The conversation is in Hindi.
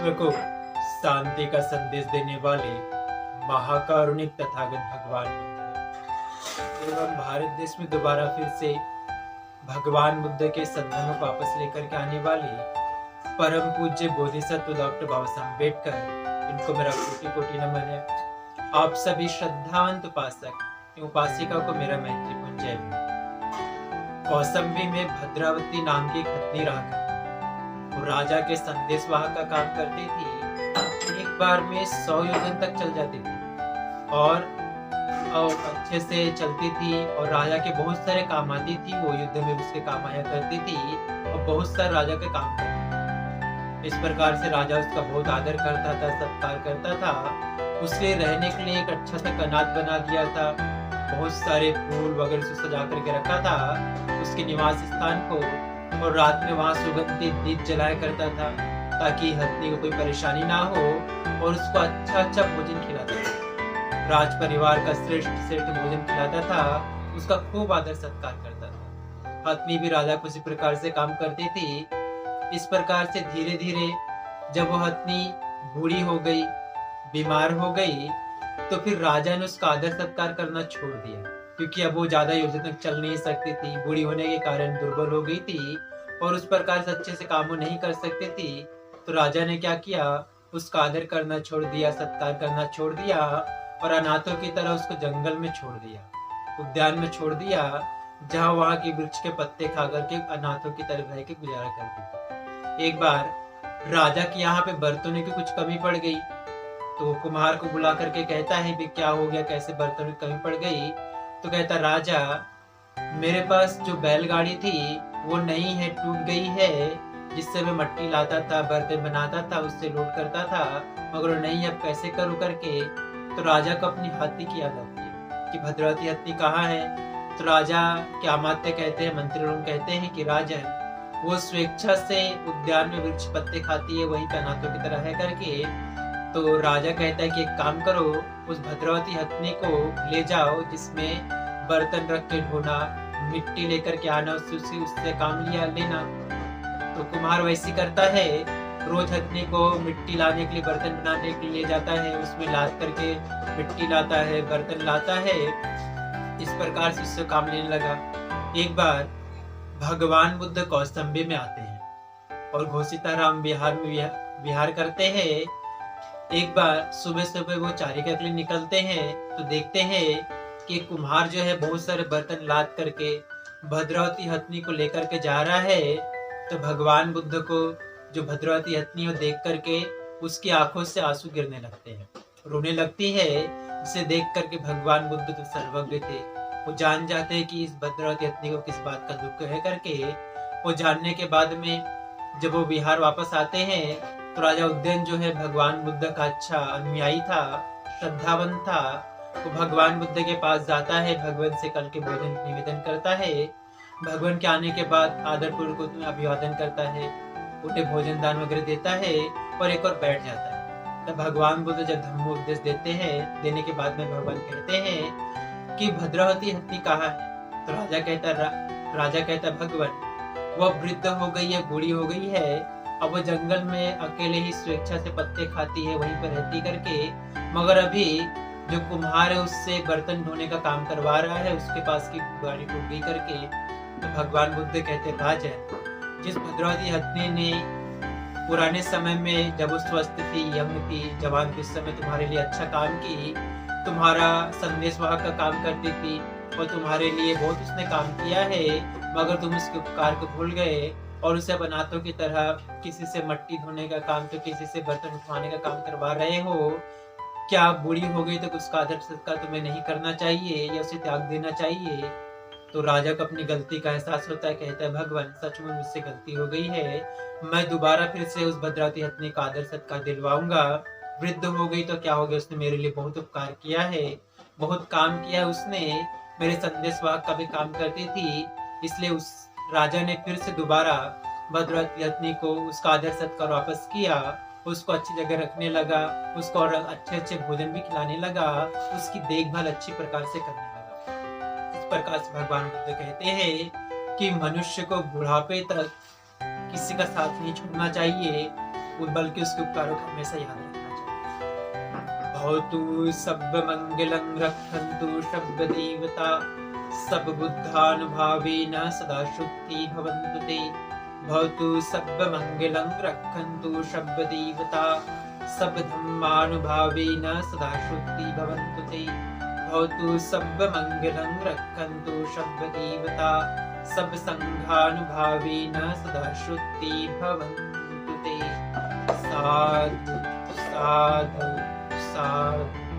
विश्व को शांति का संदेश देने वाले महाकारुणिक तथागत भगवान बुद्ध एवं भारत देश में दोबारा फिर से भगवान बुद्ध के सद्गुणों को वापस लेकर के आने वाले परम पूज्य बोधिसत्व डॉक्टर बाबा साहब अम्बेडकर, इनको मेरा कोटि कोटि नमन है। आप सभी श्रद्धावंत उपासक एवं उपासिका को मेरा मैत्रीपूर्ण जय भीम। कौसंबी में भद्रावती नाम की खतनी राख वो राजा के संदेशवाहक का काम करती थी। एक बार में 100 योजन तक चल जाती थी और अच्छे से चलती थी और राजा के बहुत सारे काम आती थी। वो युद्ध में उसके काम आया करती थी और बहुत सारे राजा के काम करती थी। इस प्रकार से राजा उसका बहुत आदर करता था, सत्कार करता था। उसके रहने के लिए एक अच्छा सा कनात बना दिया था, बहुत सारे फूल वगैरह से सजा करके रखा था उसके निवास स्थान को। और रात में वहां सुगंधित दीप जलाया करता था ताकि हथनी को कोई परेशानी ना हो, और उसको अच्छा अच्छा भोजन खिलाता था। राज परिवार का श्रेष्ठ श्रेष्ठ भोजन खिलाता था, उसका खूब आदर सत्कार करता था। हथनी भी राजा को इसी प्रकार से काम करती थी। इस प्रकार से धीरे धीरे जब वो हथनी बूढ़ी हो गई, बीमार हो गई, तो फिर राजा ने उसका आदर सत्कार करना छोड़ दिया, क्योंकि अब वो ज्यादा योजना तक चल नहीं सकती थी। बूढ़ी होने के कारण दुर्बल हो गई थी और उस प्रकार से अच्छे से काम नहीं कर सकती थी। तो राजा ने क्या किया, उसका आदर करना छोड़ दिया, सत्कार करना छोड़ दिया और अनाथों की तरह उसको जंगल में छोड़ दिया, उद्यान में छोड़ दिया, जहाँ वहां के वृक्ष के पत्ते खा करके अनाथों की तरह रह के गुजारा करती थी। एक बार राजा के यहाँ पे बर्तनों की कुछ कमी पड़ गई, तो वो कुम्हार को बुला करके कहता है भी क्या हो गया, कैसे बर्तनों की कमी पड़ गई। तो कहता, राजा मेरे पास जो बैलगाड़ी थी वो नहीं है, टूट गई है, जिससे मैं मट्टी लाता था, बर्तन बनाता था, उससे लोड करता था, मगर नहीं, अब कैसे करूं करके। तो राजा को अपनी हाथी की याद आती है कि भद्रावती हथनी कहाँ है। तो राजा के अमात्य कहते हैं, मंत्री लोग कहते हैं कि राजन वो स्वेच्छा से उद्यान में वृक्ष पत्ते खाती है, वहीं पे अनाथों की तरह है करके। तो राजा कहता है कि एक काम करो, उस भद्रावती हथनी को ले जाओ जिसमें बर्तन रख के ढोना, मिट्टी लेकर के आना, उससे काम लिया लेना। तो कुम्हार वैसी करता है, रोज हथनी को मिट्टी लाने के लिए, बर्तन बनाने के लिए जाता है, उसमें लाद करके मिट्टी लाता है, बर्तन लाता है। इस प्रकार से उससे काम लेने लगा। एक बार भगवान बुद्ध कौसंबी में आते हैं और घोषिताराम बिहार में विहार करते हैं। एक बार सुबह सुबह वो चारिका के लिए निकलते हैं तो देखते हैं कि कुम्हार जो है बहुत सारे बर्तन लाद करके भद्रावती हथनी को लेकर के जा रहा है। तो भगवान बुद्ध को जो भद्रावती हथनी को देख करके उसकी आंखों से आंसू गिरने लगते हैं, रोने लगती है। जिसे देख करके भगवान बुद्ध तो सर्वज्ञ थे, वो जान जाते हैं कि इस भद्रावती हथनी को किस बात का दुख है करके। वो जानने के बाद में जब वो बिहार वापस आते हैं तो राजा उदयन जो है भगवान बुद्ध का अच्छा अनुयायी था, श्रद्धावन था। वो भगवान बुद्ध के पास जाता है, भगवान से कल के भोजन निवेदन करता है। भगवान के आने के बाद आदर पूर्वक अभिवादन करता है, उन्हें भोजन दान वगैरह देता है और एक और बैठ जाता है। तब भगवान बुद्ध जब धम्मोपदेश देते हैं, देने के बाद में भगवान कहते हैं कि भद्रावती हथनी कहाँ है। तो राजा कहता भगवान वह वृद्ध हो गई है, बूढ़ी हो गई है, अब वो जंगल में अकेले ही स्वेच्छा से पत्ते खाती है, वहीं पर रहती करके। मगर अभी जो कुम्हार है उससे बर्तन धोने का काम करवा रहा है, उसके पास की गाड़ी टूट गई करके। तो भगवान बुद्ध कहते राजन, जिस भद्रावती हथनी ने पुराने समय में जब वो स्वस्थ थी, यंग थी, जवान थी, उस समय तुम्हारे लिए अच्छा काम की, तुम्हारा संदेशवाहक का काम करती थी और तुम्हारे लिए बहुत उसने काम किया है, मगर तुम उसके उपकार को भूल गए और उसे अनाथों की तरह किसी से मट्टी धोने का काम तो किसी से बर्तन उठवाने का काम करवा रहे हो। क्या बूढ़ी हो गई तो उसका आदर सत्कार तुम्हें नहीं करना चाहिए या उसे त्याग देना चाहिए। तो राजा को अपनी गलती का एहसास होता है, कहता है भगवान सच में मुझसे गलती हो गई है, मैं दोबारा फिर से उस भद्रावती हथनी का आदर सत्कार दिलवाऊंगा। वृद्ध हो गई तो क्या हो गया, उसने मेरे लिए बहुत उपकार किया है, बहुत काम किया उसने, मेरे संदेशवाहक का भी काम करती थी। इसलिए उस राजा ने फिर से दोबारा भद्रावती हथनी को उसका आदर सत्कार वापस किया, उसको अच्छी जगह रखने लगा, उसको और अच्छे अच्छे भोजन भी खिलाने लगा, उसकी देखभाल अच्छी प्रकार से करने लगा। इस प्रकार से भगवान बुद्ध कहते हैं कि मनुष्य को बुढ़ापे तक किसी का साथ नहीं छोड़ना चाहिए, बल्कि उसके उपकारों को हमेशा याद रखना चाहिए। भवतु सब मंगलं रक्षन्तु सब देवता सब बुद्धानुभावेन सदा शुद्धि भवन्तु ते। भवतु सब मंगलं रक्षन्तु सब देवता सब धम्मानुभावेन सदा शुद्धि भवन्तु ते। भवतु सब मंगलं रक्षन्तु सब देवता सब संघानुभावेन सदा शुद्धि भवन्तु ते। साधु साधु साधु।